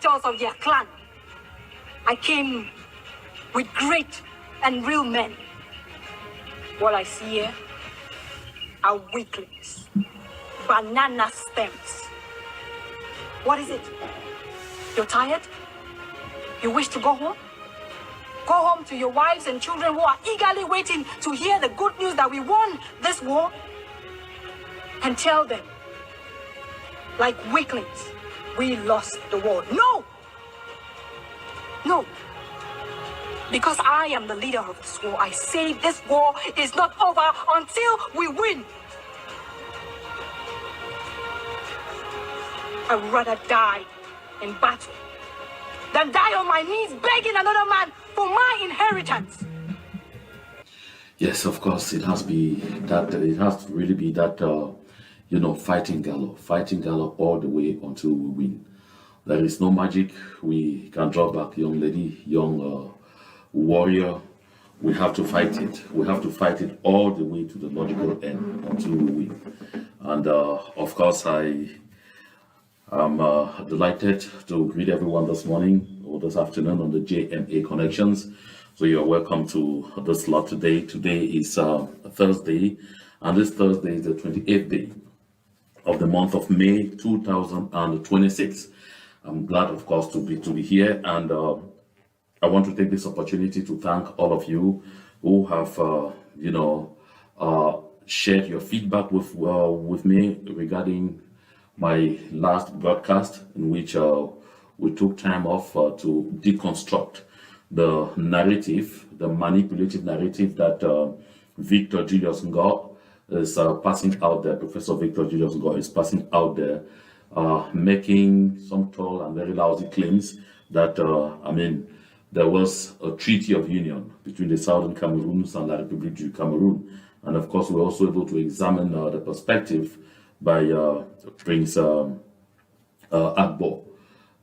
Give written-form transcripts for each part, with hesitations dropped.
factors of their clan. I came with great and real men. What I see here are weaklings, banana stems. What is it? You're tired? You wish to go home? Go home to your wives and children who are eagerly waiting to hear the good news that we won this war, and tell them, like weaklings, we lost the war. No! No. Because I am the leader of this war, I say this war is not over until we win. I would rather die in battle than die on my knees begging another man for my inheritance. Yes, of course, it has to be that. It has to really be that. Fighting galore all the way until we win. There is no magic. We can draw back, young lady, young warrior. We have to fight it. We have to fight it all the way to the logical end until we win. And of course, I am delighted to greet everyone this morning or this afternoon on the JMA Connections. So you're welcome to the slot today. Today is Thursday, and this Thursday is the 28th day of the month of May 2026. I'm glad, of course, to be here, and I want to take this opportunity to thank all of you who have shared your feedback with me regarding my last broadcast, in which we took time off to deconstruct the narrative, the manipulative narrative that Victor Julius Ngor is passing out there. Professor Victor Julius Ngor is passing out there, making some tall and very lousy claims that, there was a treaty of union between the Southern Cameroons and La République du Cameroon. And of course, we're also able to examine the perspective by Prince Agbo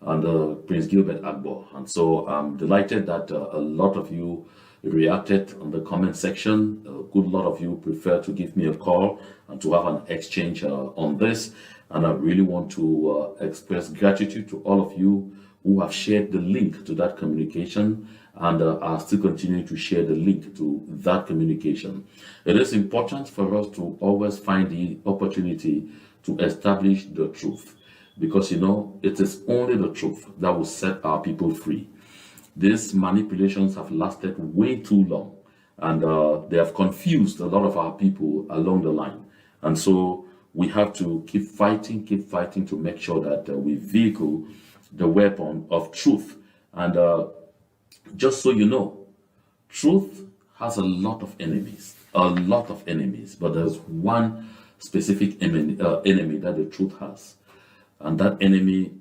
and Prince Gilbert Agbo. And so I'm delighted that a lot of you reacted on the comment section. A good lot of you prefer to give me a call and to have an exchange on this. And I really want to express gratitude to all of you who have shared the link to that communication and are still continuing to share the link to that communication. It is important for us to always find the opportunity to establish the truth, because it is only the truth that will set our people free. These manipulations have lasted way too long, and they have confused a lot of our people along the line. And so we have to keep fighting to make sure that we vehicle the weapon of truth. And just so you know, truth has a lot of enemies, but there's one specific enemy that the truth has, and that enemy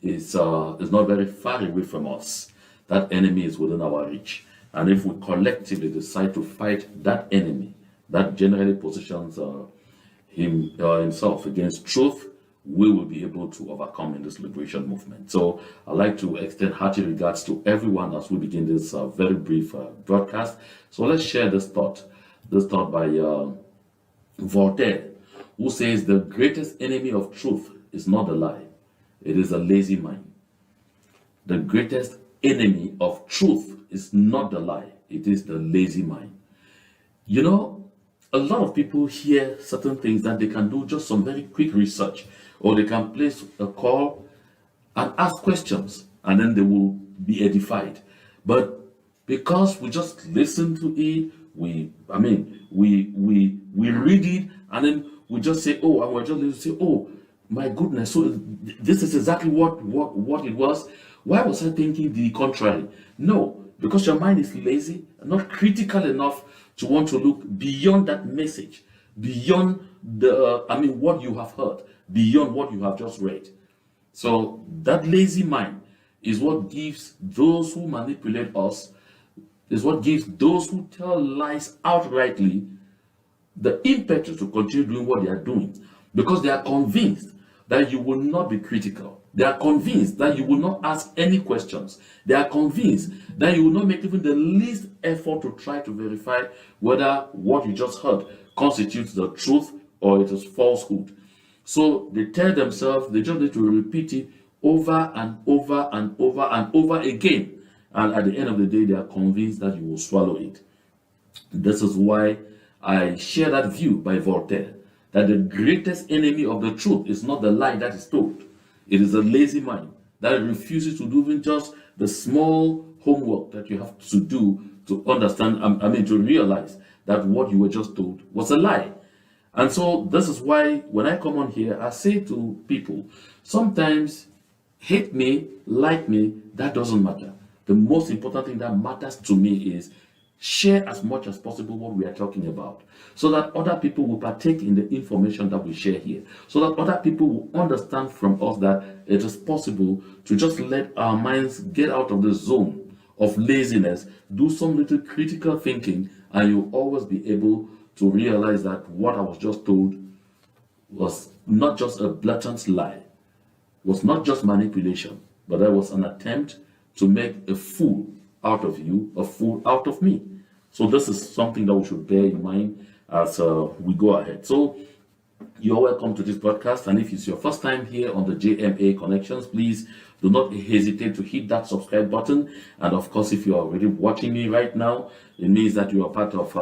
is not very far away from us. That enemy is within our reach, and if we collectively decide to fight that enemy that generally positions himself against truth, we will be able to overcome in this liberation movement. So I'd like to extend hearty regards to everyone as we begin this very brief broadcast. So let's share this thought by Voltaire, who says the greatest enemy of truth is not the lie, it is a lazy mind. The greatest enemy of truth is not the lie, it is the lazy mind. A lot of people hear certain things that they can do just some very quick research, or they can place a call and ask questions, and then they will be edified. But because we just listen to it, we read it, and then we just say, oh, and we're just listening to say, oh my goodness, so this is exactly what it was. Why was I thinking the contrary? No, because your mind is lazy, not critical enough to want to look beyond that message, beyond what you have heard, beyond what you have just read. So that lazy mind is what gives those who manipulate us, is what gives those who tell lies outrightly the impetus to continue doing what they are doing, because they are convinced that you will not be critical. They are convinced that you will not ask any questions. They are convinced that you will not make even the least effort to try to verify whether what you just heard constitutes the truth or it is falsehood. So they tell themselves they just need to repeat it over and over and over and over again. And at the end of the day, they are convinced that you will swallow it. This is why I share that view by Voltaire, that the greatest enemy of the truth is not the lie that is told. It is a lazy mind that refuses to do even just the small homework that you have to do to understand, to realize that what you were just told was a lie. And so this is why when I come on here, I say to people, sometimes hate me, like me, that doesn't matter. The most important thing that matters to me is share as much as possible what we are talking about, so that other people will partake in the information that we share here, so that other people will understand from us that it is possible to just let our minds get out of the zone of laziness, do some little critical thinking, and you'll always be able to realize that what I was just told was not just a blatant lie, was not just manipulation, but there was an attempt to make a fool out of you, a fool out of me. So this is something that we should bear in mind as we go ahead. So you're welcome to this podcast, and if it's your first time here on the JMA Connections, please do not hesitate to hit that subscribe button. And of course, if you're already watching me right now, it means that you are part of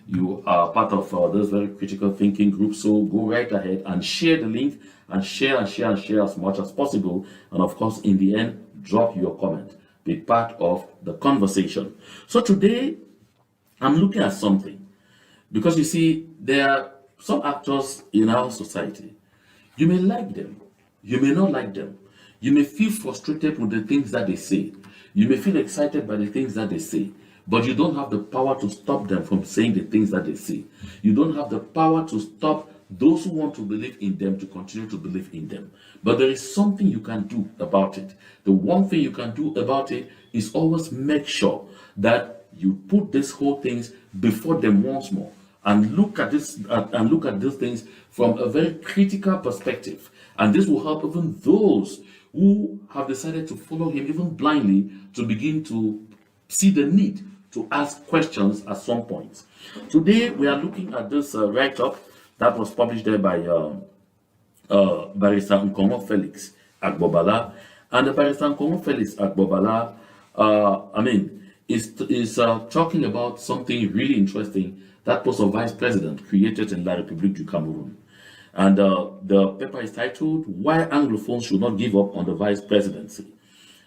you are part of this very critical thinking group. So go right ahead and share the link, and share as much as possible. And of course, in the end, drop your comment, be part of the conversation. So today I'm looking at something, because you see, there are some actors in our society. You may like them, you may not like them, you may feel frustrated with the things that they say, you may feel excited by the things that they say, but you don't have the power to stop them from saying the things that they say. You don't have the power to stop those who want to believe in them to continue to believe in them. But there is something you can do about it. The one thing you can do about it is always make sure that you put these whole things before them once more, and look at this and look at these things from a very critical perspective. And this will help even those who have decided to follow him even blindly to begin to see the need to ask questions at some point. Today we are looking at this write-up that was published there by Barrister Nkomo Felix Agbobala. And the Barrister Nkomo Felix Agbobala is talking about something really interesting, that post of vice president created in La République du Cameroun. And the paper is titled, Why Anglophones Should Not Give Up on the Vice Presidency.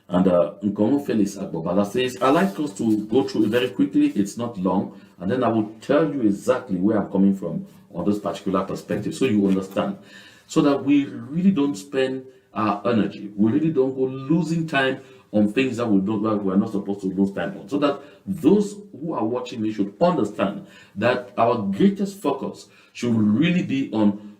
And Nkomo Felix Agbobala says, I'd like us to go through it very quickly. It's not long. And then I will tell you exactly where I'm coming from on this particular perspective, so you understand. So that we really don't spend our energy. We really don't go losing time on things that we're not supposed to lose time on. So that those who are watching me should understand that our greatest focus should really be on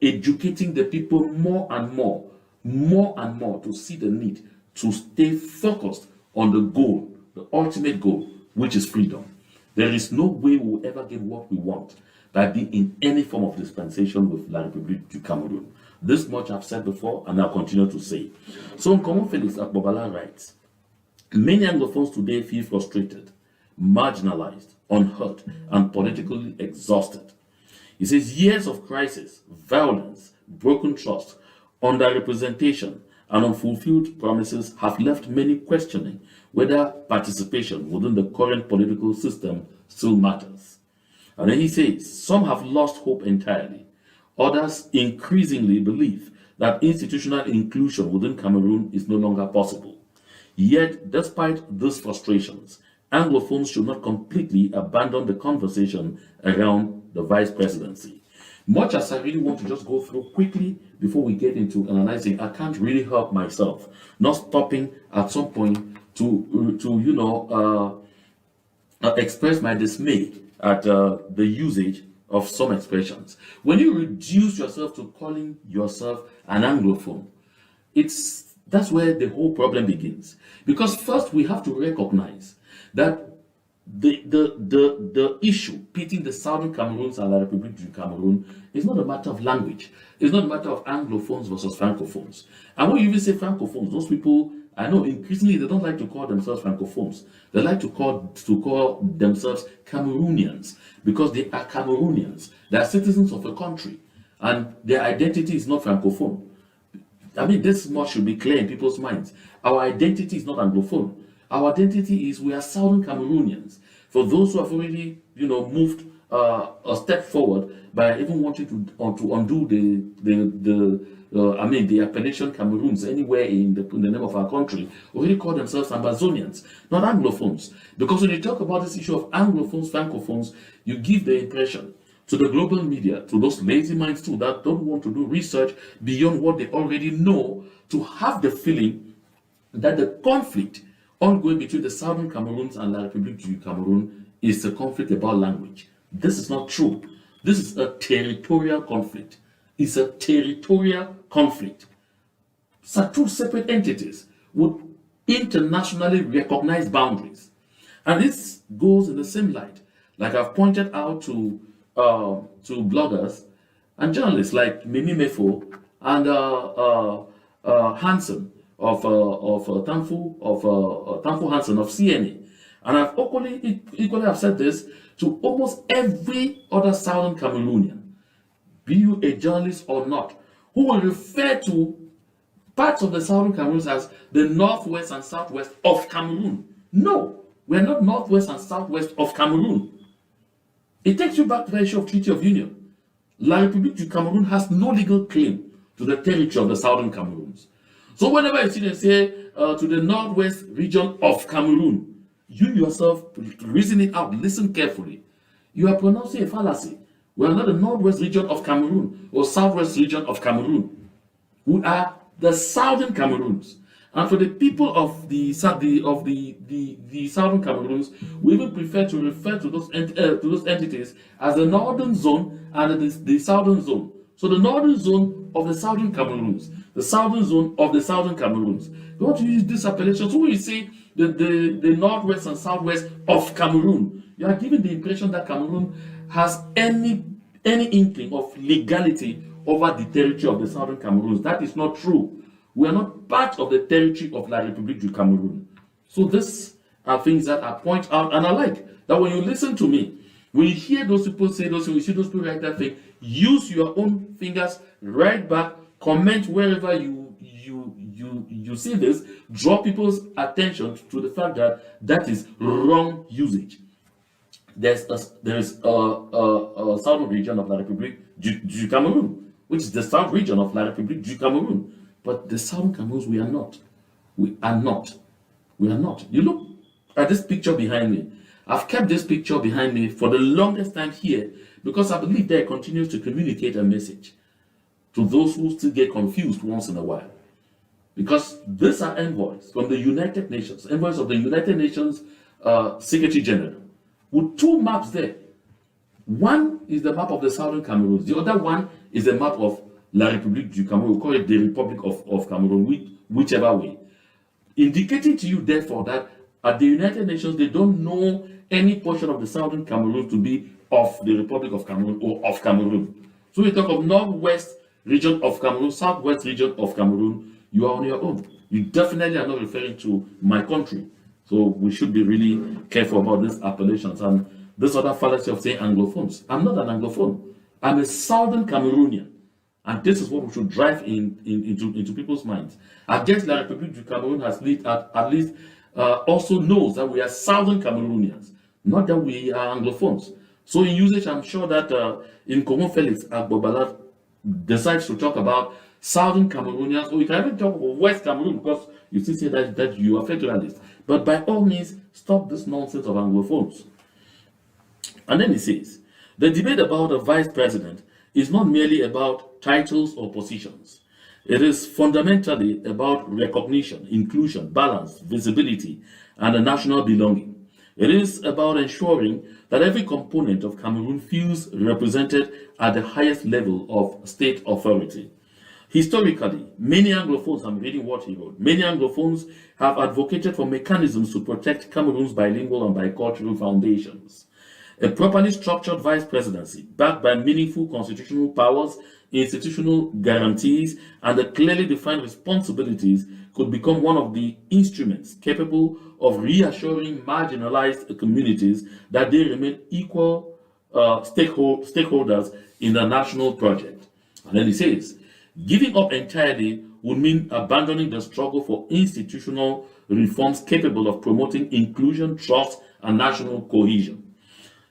educating the people more and more to see the need to stay focused on the goal, the ultimate goal, which is freedom. There is no way we will ever get what we want by being in any form of dispensation with La République du Cameroun. This much I've said before, and I'll continue to say. So Nkomo Felix Agbobala writes, many Anglophones today feel frustrated, marginalized, unheard, and politically exhausted. He says years of crisis, violence, broken trust, underrepresentation, and unfulfilled promises have left many questioning whether participation within the current political system still matters. And then he says, some have lost hope entirely. Others increasingly believe that institutional inclusion within Cameroon is no longer possible. Yet, despite these frustrations, Anglophones should not completely abandon the conversation around the vice presidency. Much as I really want to just go through quickly before we get into analyzing, I can't really help myself not stopping at some point to express my dismay at the usage of some expressions. When you reduce yourself to calling yourself an Anglophone, that's where the whole problem begins. Because first we have to recognize that the issue pitting the Southern Cameroons and La République du Cameroon is not a matter of language. It's not a matter of Anglophones versus Francophones. And when you even say Francophones, those people, I know increasingly they don't like to call themselves Francophones. They like to call themselves Cameroonians, because they are Cameroonians. They are citizens of a country, and their identity is not Francophone. I mean, this much should be clear in people's minds. Our identity is not Anglophone. Our identity is we are Southern Cameroonians. For those who have already, moved a step forward by even wanting to undo the appellation Cameroons anywhere in the name of our country, already call themselves Ambazonians, not Anglophones. Because when you talk about this issue of Anglophones, Francophones, you give the impression to the global media, to those lazy minds too, that don't want to do research beyond what they already know, to have the feeling that the conflict ongoing between the Southern Cameroons and La République du Cameroon is a conflict about language. This is not true. This is a territorial conflict. It's a territorial conflict. So two separate entities with internationally recognized boundaries. And this goes in the same light. Like I've pointed out to bloggers and journalists like Mimi Mefo and Hansen of Tanfu Hansen of CNA. And I've equally have said this to almost every other Southern Cameroonian, be you a journalist or not, who will refer to parts of the Southern Cameroon as the northwest and southwest of Cameroon. No, we're not northwest and southwest of Cameroon. It takes you back to the issue of Treaty of Union. La République du Cameroon has no legal claim to the territory of the Southern Cameroons. So whenever you see them say to the northwest region of Cameroon, you yourself reason it out, listen carefully. You are pronouncing a fallacy. We are not the northwest region of Cameroon or southwest region of Cameroon. We are the Southern Cameroons. And for the people of the Southern Cameroons, we even prefer to refer to those entities as the Northern Zone and the Southern Zone. So the Northern Zone of the Southern Cameroons, the Southern Zone of the Southern Cameroons. We want to use this appellation. So when you say the Northwest and Southwest of Cameroon, you are giving the impression that Cameroon has any inkling of legality over the territory of the Southern Cameroons. That is not true. We are not part of the territory of La République du Cameroon. So these are things that I point out, and I like that when you listen to me, when you hear those people say those, when you see those people write that thing, use your own fingers, write back, comment wherever you see this, draw people's attention to the fact that that is wrong usage. There is a southern region of La République du Cameroon, which is the south region of La République du Cameroon. But the Southern Cameroons, we are not. We are not. We are not. You look at this picture behind me. I've kept this picture behind me for the longest time here because I believe that it continues to communicate a message to those who still get confused once in a while. Because these are envoys from the United Nations, envoys of the United Nations Secretary General, with two maps there. One is the map of the Southern Cameroons. The other one is the map of La République du Cameroon. We call it the Republic of Cameroon, whichever way. Indicating to you, therefore, that at the United Nations, they don't know any portion of the Southern Cameroon to be of the Republic of Cameroon or of Cameroon. So we talk of Northwest region of Cameroon, Southwest region of Cameroon, you are on your own. You definitely are not referring to my country. So we should be really careful about these appellations and this other fallacy of saying Anglophones. I'm not an Anglophone. I'm a Southern Cameroonian. And this is what we should drive into people's minds. I guess La République du Cameroon has at least also knows that we are Southern Cameroonians, not that we are Anglophones. So in usage, I'm sure that in Congo Felix Agbobalat decides to talk about Southern Cameroonians, or you can even talk about West Cameroon because you still say that you are Federalists. But by all means, stop this nonsense of Anglophones. And then he says, the debate about a vice president is not merely about titles or positions. It is fundamentally about recognition, inclusion, balance, visibility, and a national belonging. It is about ensuring that every component of Cameroon feels represented at the highest level of state authority. Historically, many Anglophones, I'm reading what he wrote, many Anglophones have advocated for mechanisms to protect Cameroon's bilingual and bicultural foundations. A properly structured vice presidency, backed by meaningful constitutional powers, institutional guarantees, and the clearly defined responsibilities, could become one of the instruments capable of reassuring marginalized communities that they remain equal stakeholders in the national project. And then he says, giving up entirely would mean abandoning the struggle for institutional reforms capable of promoting inclusion, trust, and national cohesion.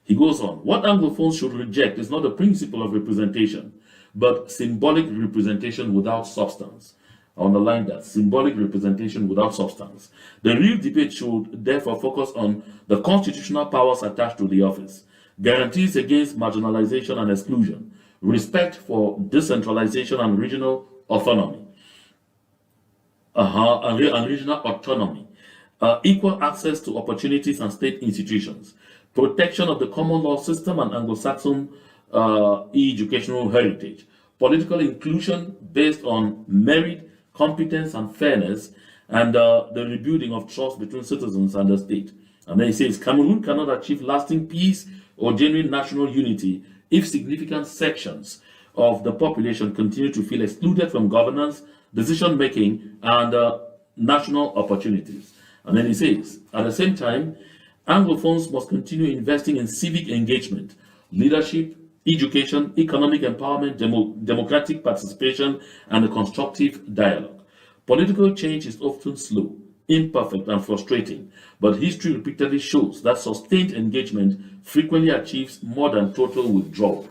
He goes on, what Anglophones should reject is not the principle of representation, but symbolic representation without substance. I underline that, symbolic representation without substance. The real debate should therefore focus on the constitutional powers attached to the office, guarantees against marginalization and exclusion, respect for decentralization and regional autonomy, and regional autonomy, equal access to opportunities and state institutions, protection of the common law system and Anglo-Saxon educational heritage, political inclusion based on merit, competence, and fairness, and the rebuilding of trust between citizens and the state. And then he says, Cameroon cannot achieve lasting peace or genuine national unity if significant sections of the population continue to feel excluded from governance, decision-making, and national opportunities. And then he says, at the same time, Anglophones must continue investing in civic engagement, leadership, education, economic empowerment, democratic participation, and a constructive dialogue. Political change is often slow, imperfect, and frustrating, but history repeatedly shows that sustained engagement frequently achieves more than total withdrawal.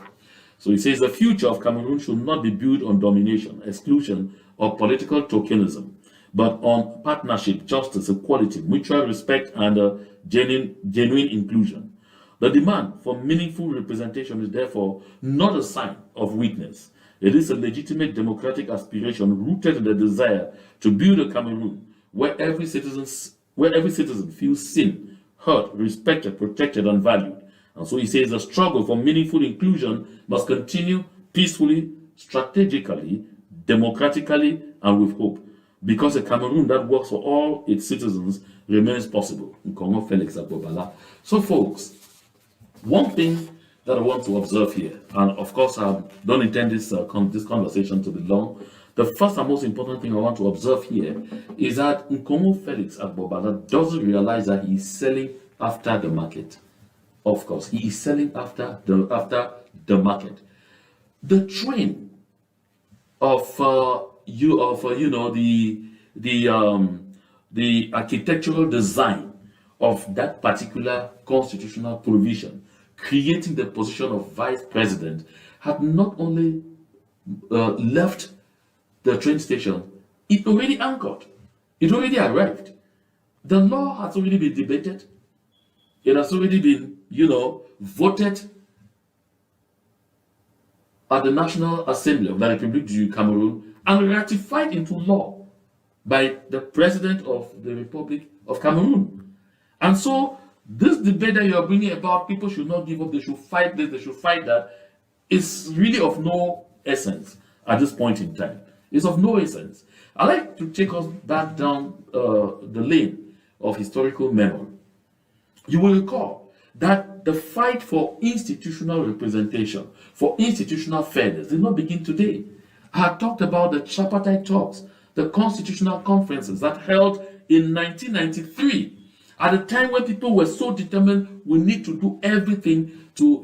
So he says the future of Cameroon should not be built on domination, exclusion, or political tokenism, but on partnership, justice, equality, mutual respect, and genuine inclusion. The demand for meaningful representation is therefore not a sign of weakness. It is a legitimate democratic aspiration rooted in the desire to build a Cameroon where every citizen feels seen, heard, respected, protected, and valued. And so he says the struggle for meaningful inclusion must continue peacefully, strategically, democratically, and with hope, because a Cameroon that works for all its citizens remains possible. So folks, one thing that I want to observe here, and of course I don't intend this conversation to be long, the first and most important thing I want to observe here is that Nkomo Felix Agbobala doesn't realize that he is selling after the market. Of course, he is selling after the market. The trend of the architectural design of that particular constitutional provision, creating the position of vice president, had not only left the train station, it already anchored. It already arrived. The law has already been debated. It has already been, voted at the National Assembly of the Republic du Cameroon and ratified into law by the President of the Republic of Cameroon. And so, this debate that you are bringing about, people should not give up, they should fight this, they should fight that, is really of no essence at this point in time. It's of no essence. I like to take us back down the lane of historical memory. You will recall that the fight for institutional representation, for institutional fairness, did not begin today. I had talked about the tripartite talks, the constitutional conferences that held in 1993, at a time when people were so determined we need to do everything to,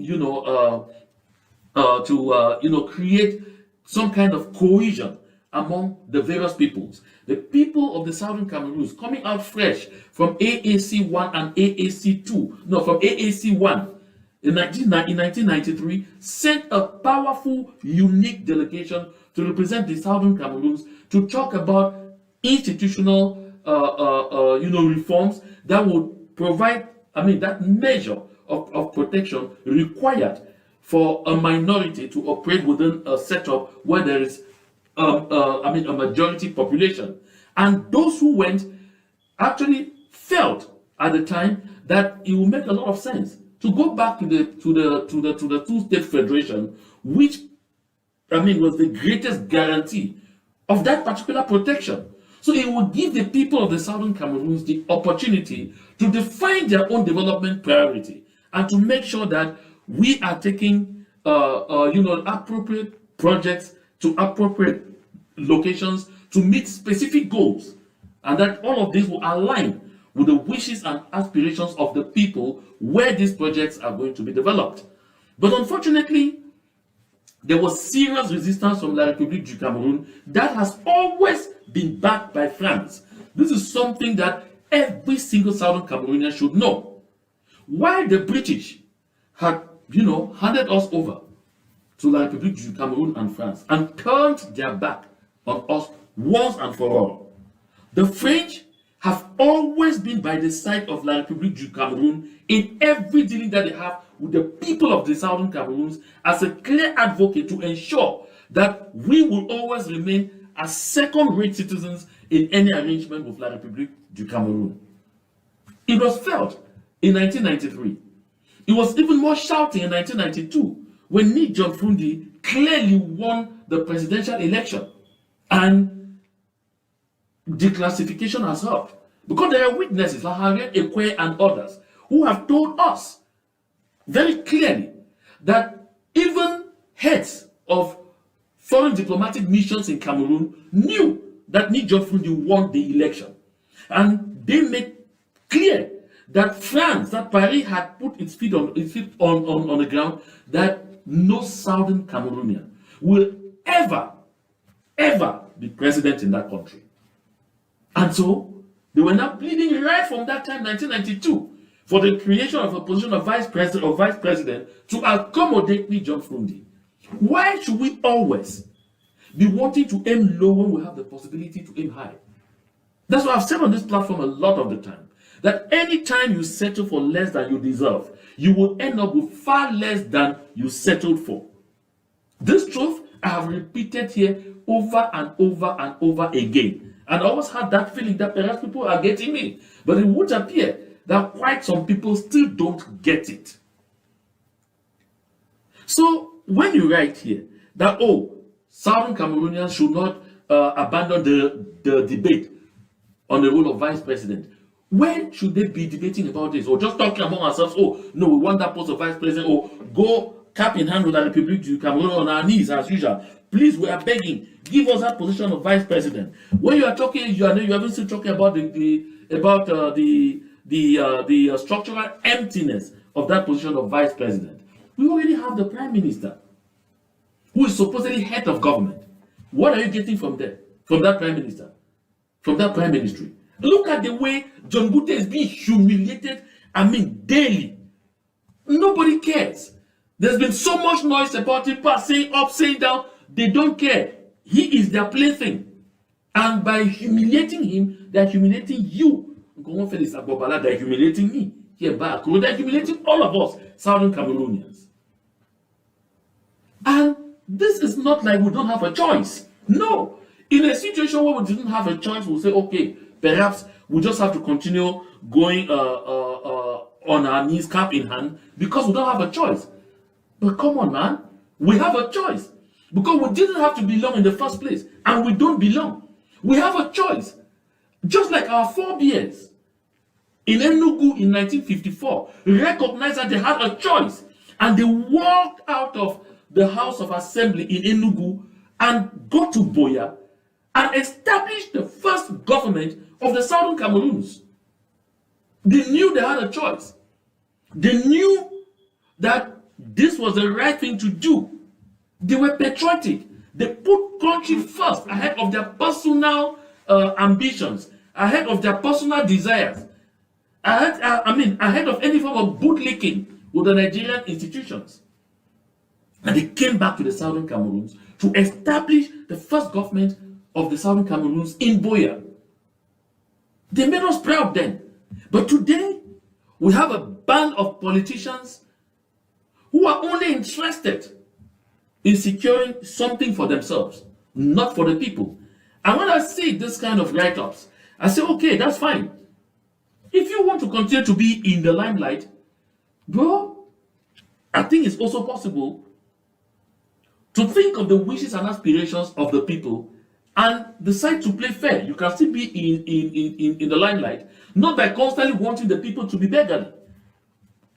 create some kind of cohesion among the various peoples. The people of the Southern Cameroons, coming out fresh from AAC 1 and AAC 2, from AAC 1 in 1993, sent a powerful, unique delegation to represent the Southern Cameroons to talk about institutional reforms that would provide, that measure of protection required for a minority to operate within a setup where there is a majority population. And those who went actually felt at the time that it would make a lot of sense to go back to the two-state federation, which was the greatest guarantee of that particular protection. So it would give the people of the Southern Cameroons the opportunity to define their own development priority and to make sure that we are taking appropriate projects to appropriate locations to meet specific goals, and that all of this will align with the wishes and aspirations of the people where these projects are going to be developed. But unfortunately, there was serious resistance from La République du Cameroon that has always been backed by France. This is something that every single Southern Cameroonian should know. While the British had, handed us over to La République du Cameroon and France and turned their back on us once and for all, the French have always been by the side of La République du Cameroon in every dealing that they have with the people of the Southern Cameroons as a clear advocate to ensure that we will always remain as second-rate citizens in any arrangement with La République du Cameroon. It was felt in 1993. It was even more shouting in 1992 when Nick John Fundi clearly won the presidential election, and declassification has helped. Because there are witnesses like Harriet Ekwe and others who have told us very clearly that even heads of foreign diplomatic missions in Cameroon knew that Nick John Fundi won the election. And they made clear that France, that Paris had put its feet on the ground, that no Southern Cameroonian will ever be president in that country. And so they were now pleading right from that time, 1992, for the creation of a position of vice president to accommodate Nick John Fundi. Why should we always be wanting to aim low when we have the possibility to aim high? That's what I've said on this platform a lot of the time, that anytime you settle for less than you deserve, you will end up with far less than you settled for. This truth I have repeated here over and over and over again. And I always had that feeling that perhaps people are getting me. But it would appear that quite some people still don't get it. So when you write here that, Southern Cameroonians should not abandon the debate on the role of vice president, when should they be debating about this? Or just talking among ourselves, no, we want that post of vice president, or go cap in hand with the République du Cameroon on our knees as usual. Please, we are begging, give us that position of vice president. When you are talking, you are even still talking about the structural emptiness of that position of vice president. We already have the prime minister, who is supposedly head of government. What are you getting from there? From that prime minister? From that prime ministry? Look at the way John Bute is being humiliated, daily. Nobody cares. There's been so much noise about it, saying up, saying down. They don't care. He is their plaything. And by humiliating him, they're humiliating you. They're humiliating me. Here back. They're humiliating all of us, Southern Cameroonians. And this is not like we don't have a choice. No. In a situation where we didn't have a choice, we'll say, okay, perhaps we just have to continue going on our knees, cap in hand, because we don't have a choice. But come on, man. We have a choice. Because we didn't have to belong in the first place. And we don't belong. We have a choice. Just like our forebears in Enugu in 1954 recognized that they had a choice. And they walked out of the House of Assembly in Enugu and got to Boya and established the first government of the Southern Cameroons. They knew they had a choice. They knew that this was the right thing to do. They were patriotic. They put country first ahead of their personal ambitions, ahead of their personal desires, ahead of any form of bootlicking with the Nigerian institutions. And they came back to the Southern Cameroons to establish the first government of the Southern Cameroons in Boya. They made us proud then. But today, we have a band of politicians who are only interested in securing something for themselves, not for the people. And when I see this kind of write-ups, I say, okay, that's fine. If you want to continue to be in the limelight, bro, I think it's also possible to think of the wishes and aspirations of the people and decide to play fair. You can still be in the limelight, not by constantly wanting the people to be beggarly.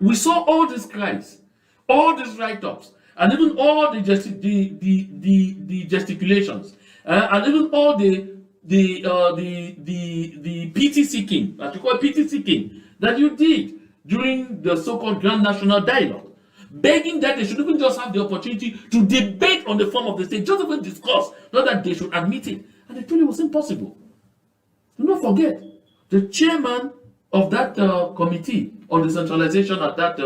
We saw all these cries, all these write-ups, and even all the gesticulations, and even all the PT seeking, that you call PT seeking, that you did during the so-called Grand National Dialogue. begging that they should even just have the opportunity to debate on the form of the state, just even discuss, not that they should admit it. And they told it was impossible. Do not forget, the chairman of that committee on decentralization at that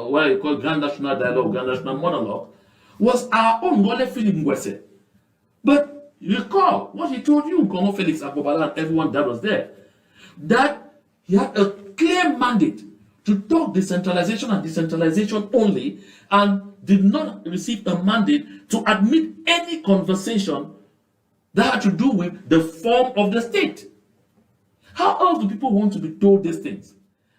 what you call Grand National Dialogue, Grand National Monologue, was our own Wale Philip Ngwese. But recall what he told you, Nkongo Felix Agbobala, and everyone that was there, that he had a clear mandate to talk decentralization and decentralization only, and did not receive a mandate to admit any conversation that had to do with the form of the state. How else do people want to be told these things?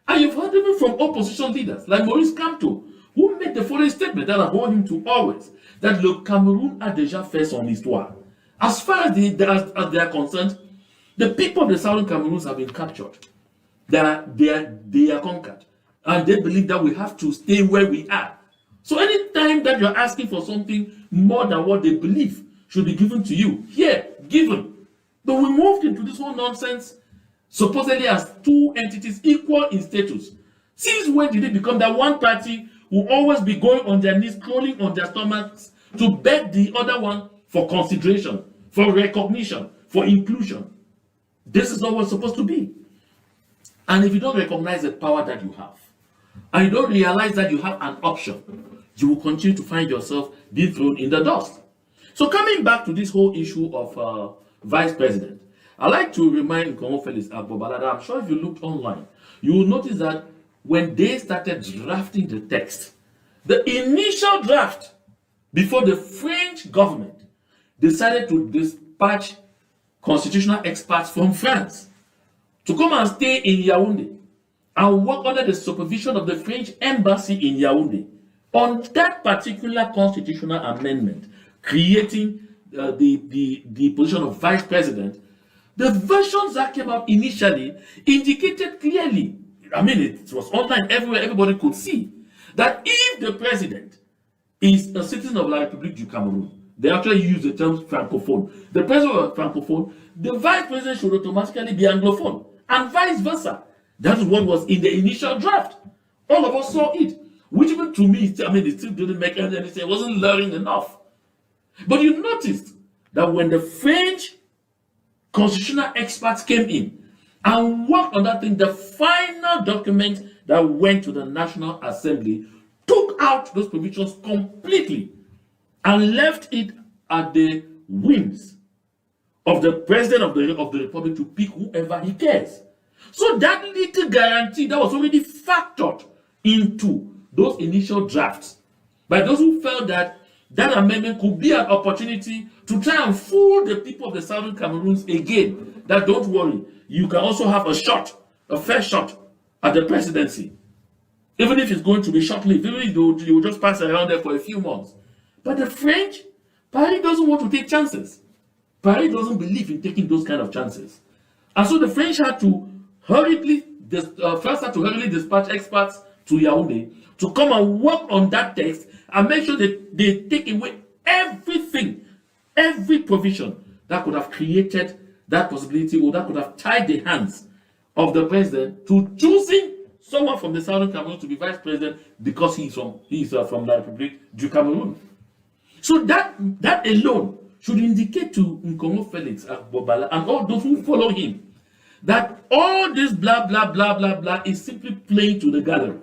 And you've heard even from opposition leaders like Maurice Kamto, who made the following statement that I hold him to always, that le Cameroun a déjà fait son histoire. As far as they are concerned, the people of the southern Cameroons have been captured. They are conquered. And they believe that we have to stay where we are. So anytime that you're asking for something more than what they believe should be given to you, here, given. But we moved into this whole nonsense, supposedly as two entities equal in status. Since when did it become that one party will always be going on their knees, crawling on their stomachs to beg the other one for consideration, for recognition, for inclusion? This is not what's supposed to be. And if you don't recognize the power that you have, and you don't realize that you have an option, you will continue to find yourself being thrown in the dust. So coming back to this whole issue of vice president, I like to remind Nkongo Felix Agbobala that I'm sure if you looked online, you will notice that when they started drafting the text, the initial draft, before the French government decided to dispatch constitutional experts from France to come and stay in Yaoundé and work under the supervision of the French embassy in Yaoundé on that particular constitutional amendment, creating the position of vice president. The versions that came out initially indicated clearly, I mean, it was online everywhere, everybody could see, that if the president is a citizen of La République du Cameroun, they actually use the term francophone. The president was francophone, the vice president should automatically be anglophone, and vice versa. That is what was in the initial draft. All of us saw it, which even to me, I mean, it still didn't make any sense. It wasn't learning enough. But you noticed that when the French constitutional experts came in and worked on that thing, the final document that went to the National Assembly took out those provisions completely and left it at the whims of the president of the republic to pick whoever he cares. So that little guarantee that was already factored into those initial drafts by those who felt that that amendment could be an opportunity to try and fool the people of the southern Cameroons again, that don't worry, you can also have a shot, a fair shot at the presidency. Even if it's going to be short-lived, even if you will just pass around there for a few months. But the French, Paris doesn't want to take chances. Paris doesn't believe in taking those kind of chances. And so the French had to hurriedly dispatch experts to Yaoundé to come and work on that text and make sure that they take away everything, every provision that could have created that possibility or that could have tied the hands of the president to choosing someone from the southern Cameroon to be vice president because he's from La République du Cameroun. So that alone should indicate to Nkongo Felix Agbobala and all those who follow him that all this blah blah blah blah blah is simply playing to the gallery.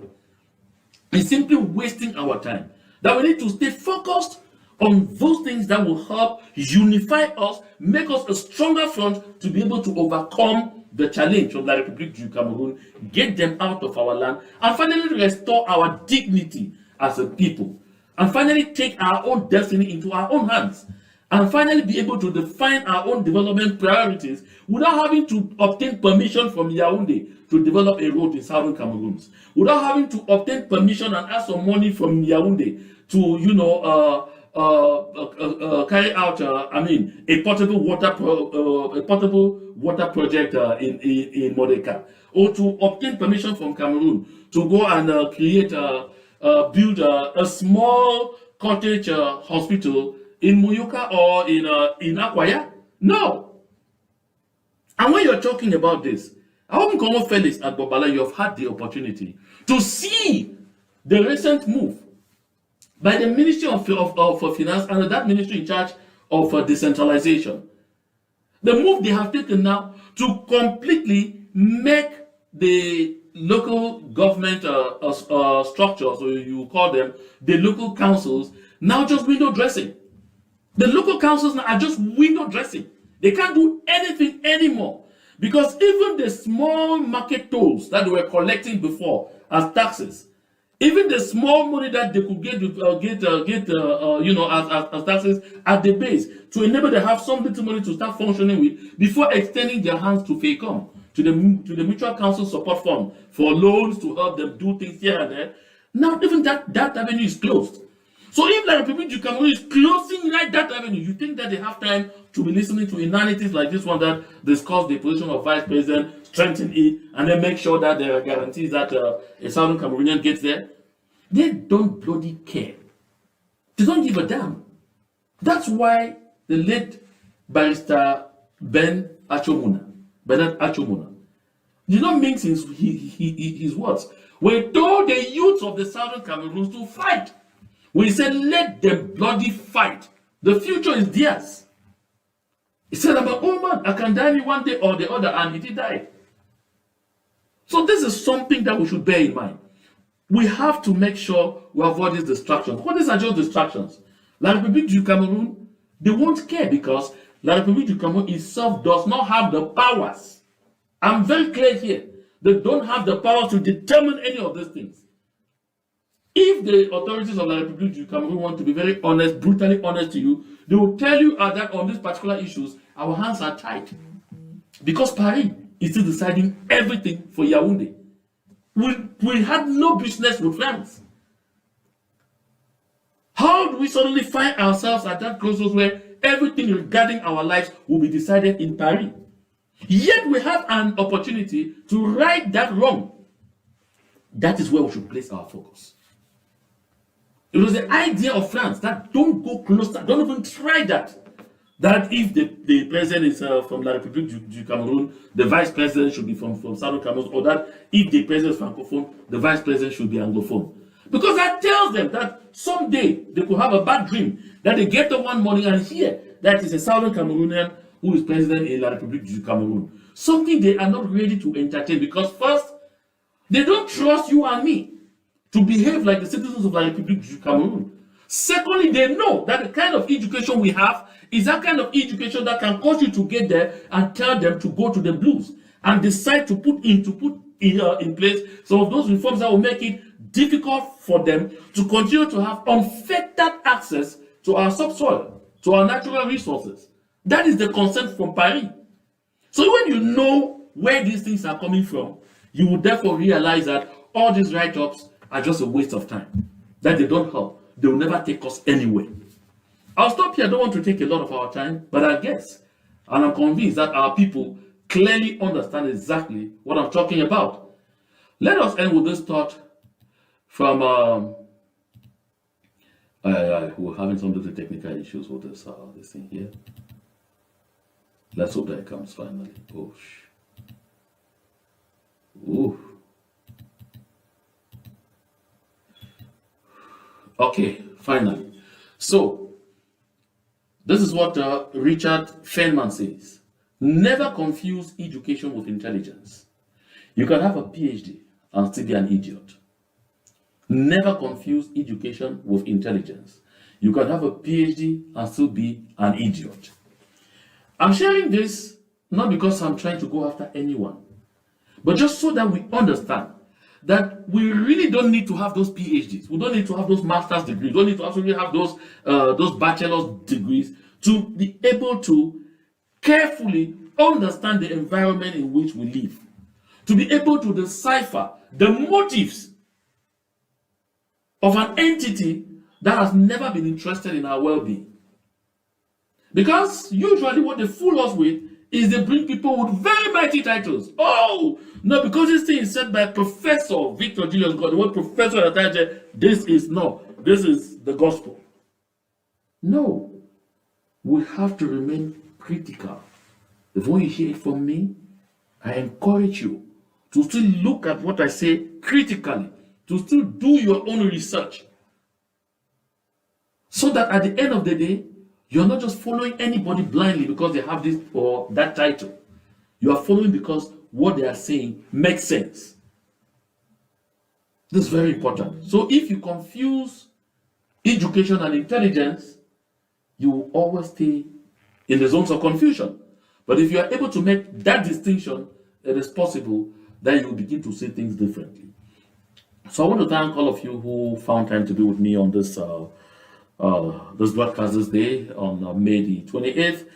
It's simply wasting our time. That we need to stay focused on those things that will help unify us, make us a stronger front to be able to overcome the challenge of La République du Cameroun, get them out of our land, and finally restore our dignity as a people, and finally take our own destiny into our own hands, and finally be able to define our own development priorities without having to obtain permission from Yaoundé to develop a road in southern Cameroon, without having to obtain permission and ask some money from Yaoundé to, carry out, a potable water project in Modeka, or to obtain permission from Cameroon to go and build a small cottage hospital in Muyuka or in Akwaya. No. And when you're talking about this, I hope Nkongo Felix Agbobala, you have had the opportunity to see the recent move by the Ministry of Finance and that ministry in charge of decentralization. The move they have taken now to completely make the local government structures, or you call them the local councils, now just window dressing. The local councils now are just window dressing. They can't do anything anymore because even the small market tolls that they were collecting before as taxes, even the small money that they could get as taxes at the base to enable them to have some little money to start functioning with before extending their hands to FACOM, to the Mutual Council Support Fund for loans to help them do things here and there. Now even that avenue is closed. So if the Republic du Cameroon is closing right that avenue, you think that they have time to be listening to inanities like this one that discuss the position of vice president, strengthen it, and then make sure that there are guarantees that a Southern Cameroonian gets there? They don't bloody care. They don't give a damn. That's why the late barrister Bernard Achomuna did not mince his words. We told the youth of the Southern Cameroons to fight. We said, let them bloody fight. The future is theirs. He said, I'm an old man. I can die one day or the other, and he did die. So this is something that we should bear in mind. We have to make sure we avoid these distractions. What these are just distractions. La République du Cameroon, they won't care because La République du Cameroon itself does not have the powers. I'm very clear here. They don't have the power to determine any of these things. If the authorities of La République du Cameroon want to be very honest, brutally honest to you, they will tell you that on these particular issues, our hands are tied. Because Paris is still deciding everything for Yaoundé. We had no business with France. How do we suddenly find ourselves at that crossroads where everything regarding our lives will be decided in Paris? Yet we have an opportunity to right that wrong. That is where we should place our focus. It was the idea of France that don't go closer, don't even try that. That if the president is from La République du Cameroon, the vice president should be from Southern Cameroon, or that if the president is francophone, the vice president should be anglophone. Because that tells them that someday they could have a bad dream, that they get the one money and hear that is a Southern Cameroonian who is president in La République du Cameroon. Something they are not ready to entertain because first, they don't trust you and me to behave like the citizens of La République du Cameroon. Secondly, they know that the kind of education we have is that kind of education that can cause you to get there and tell them to go to the blues and decide to put in place some of those reforms that will make it difficult for them to continue to have unfettered access to our subsoil, to our natural resources. That is the consent from Paris. So when you know where these things are coming from, you will therefore realize that all these write-ups are just a waste of time, that they don't help. They will never take us anywhere. I'll stop here. I don't want to take a lot of our time, but I guess, and I'm convinced that our people clearly understand exactly what I'm talking about. Let us end with this thought from, we're having some little technical issues with this thing here. Let's hope that it comes finally. Oh, ooh. Okay, finally. So, this is what Richard Feynman says. Never confuse education with intelligence. You can have a PhD and still be an idiot. Never confuse education with intelligence. You can have a PhD and still be an idiot. I'm sharing this not because I'm trying to go after anyone, but just so that we understand that we really don't need to have those PhDs. We don't need to have those master's degrees. We don't need to actually have those bachelor's degrees to be able to carefully understand the environment in which we live, to be able to decipher the motives of an entity that has never been interested in our well-being. Because usually what they fool us with is they bring people with very mighty titles. Oh, no, because this thing is said by Professor Victor Julius God, the word professor at the this is the gospel. No, we have to remain critical. If when you hear it from me, I encourage you to still look at what I say critically to still do your own research. So that at the end of the day, you're not just following anybody blindly because they have this or that title. You are following because what they are saying makes sense. This is very important. So if you confuse education and intelligence, you will always stay in the zones of confusion. But if you are able to make that distinction, it is possible that you will begin to see things differently. So I want to thank all of you who found time to be with me on this this broadcast this day on May the 28th.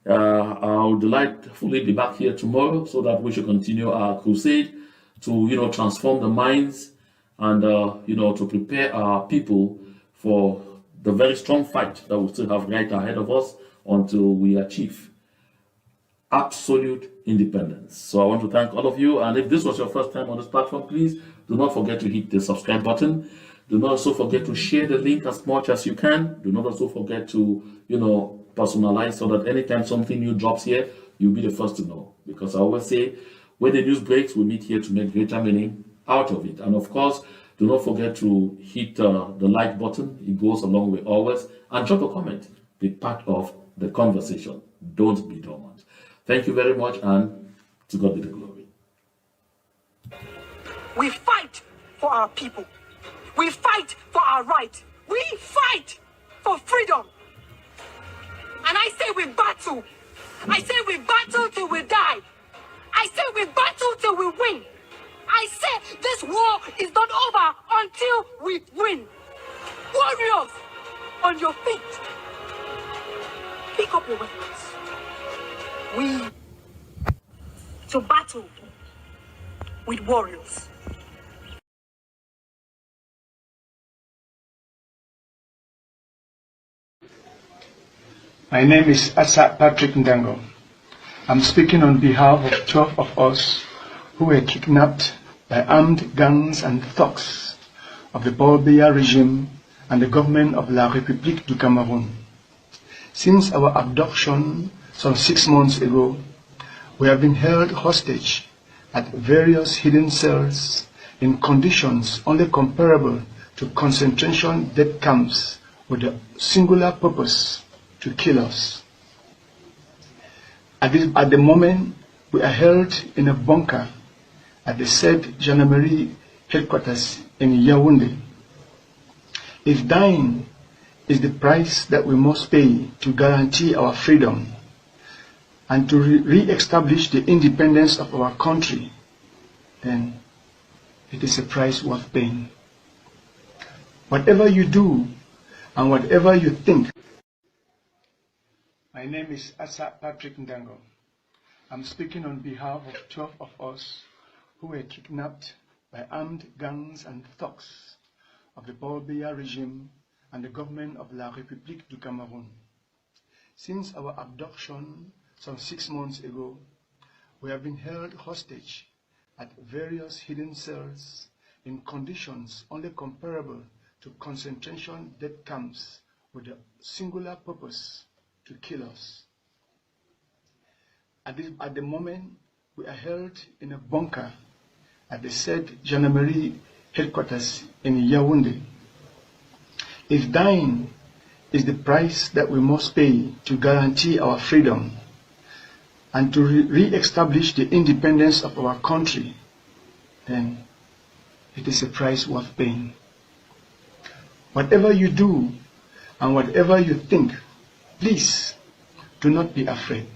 I'll delightfully be back here tomorrow so that we should continue our crusade to transform the minds and to prepare our people for the very strong fight that we still have right ahead of us until we achieve absolute independence. So I want to thank all of you, and if this was your first time on this platform, please do not forget to hit the subscribe button. Do not also forget to share the link as much as you can. Do not also forget to personalize so that anytime something new drops here, you'll be the first to know. Because I always say, when the news breaks, we meet here to make greater meaning out of it. And of course, do not forget to hit the like button. It goes along with always. And drop a comment. Be part of the conversation. Don't be dormant. Thank you very much, and to God be the glory. We fight for our people. We fight for our right. We fight for freedom. And I say we battle. I say we battle till we die. I say we battle till we win. I say this war is not over until we win. Warriors, on your feet. Pick up your weapons. We to battle with warriors. My name is Asa Patrick Ndango. I'm speaking on behalf of 12 of us who were kidnapped by armed gangs and thugs of the Paul Biya regime and the government of La République du Cameroon. Since our abduction some 6 months ago, we have been held hostage at various hidden cells in conditions only comparable to concentration death camps with the singular purpose to kill us. At the moment, we are held in a bunker at the said Gendarmerie headquarters in Yaoundé. If dying is the price that we must pay to guarantee our freedom and to re-establish the independence of our country, then it is a price worth paying. Whatever you do and whatever you think. My name is Asa Patrick Ndango. I'm speaking on behalf of 12 of us who were kidnapped by armed gangs and thugs of the Paul Biya regime and the government of La République du Cameroon. Since our abduction some 6 months ago, we have been held hostage at various hidden cells in conditions only comparable to concentration death camps with the singular purpose to kill us. At the moment, we are held in a bunker at the said Gendarmerie headquarters in Yaoundé. If dying is the price that we must pay to guarantee our freedom and to re-establish the independence of our country, then it is a price worth paying. Whatever you do and whatever you think, please do not be afraid.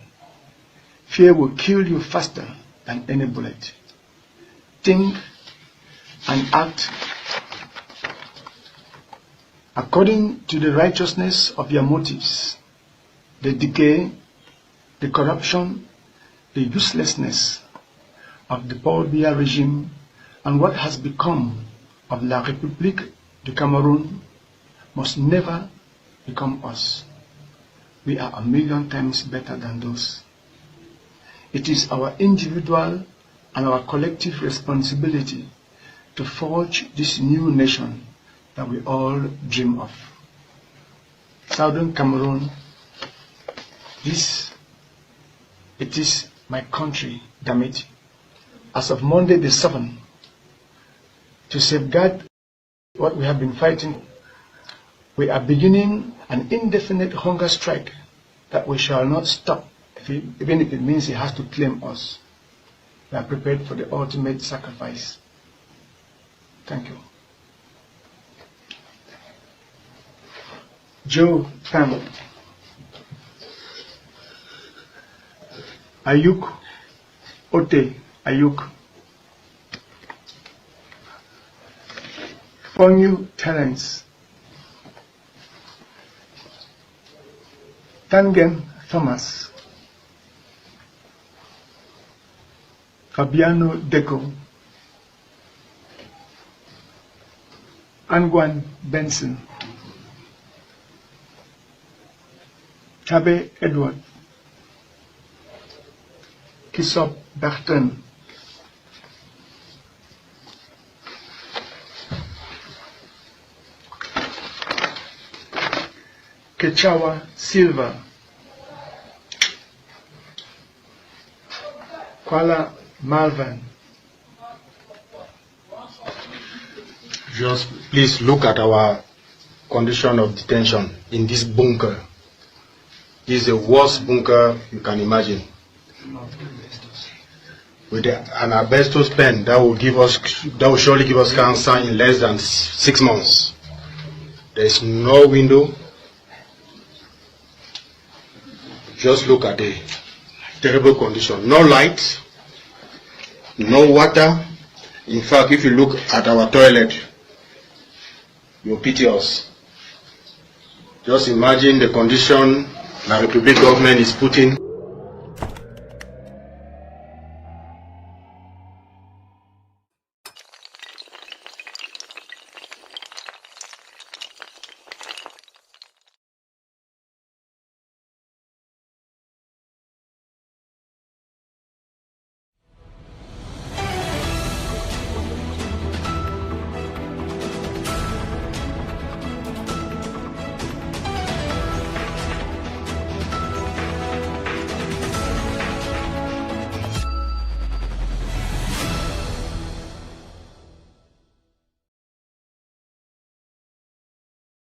Fear will kill you faster than any bullet. Think and act according to the righteousness of your motives. The decay, the corruption, the uselessness of the Paul Biya regime and what has become of La République du Cameroon must never become us. We are 1,000,000 times better than those. It is our individual and our collective responsibility to forge this new nation that we all dream of. Southern Cameroon, it is my country, damn it. As of Monday the 7th, to safeguard what we have been fighting. We are beginning an indefinite hunger strike that we shall not stop, even if it means he has to claim us. We are prepared for the ultimate sacrifice. Thank you. Joe Tam, Ayuk Ote Ayuk, Fonyu Terence, Tangen Thomas, Fabiano Deco, Angwan Benson, Tabe Edward, Kisop Berton, Kechawa Silva, Kuala Malvan. Just please look at our condition of detention in this bunker. This is the worst bunker you can imagine. With an asbestos pen that will surely give us cancer in less than 6 months. There is no window. Just look at the terrible condition. No light, no water. In fact, if you look at our toilet, you'll pity us. Just imagine the condition the Republic government is putting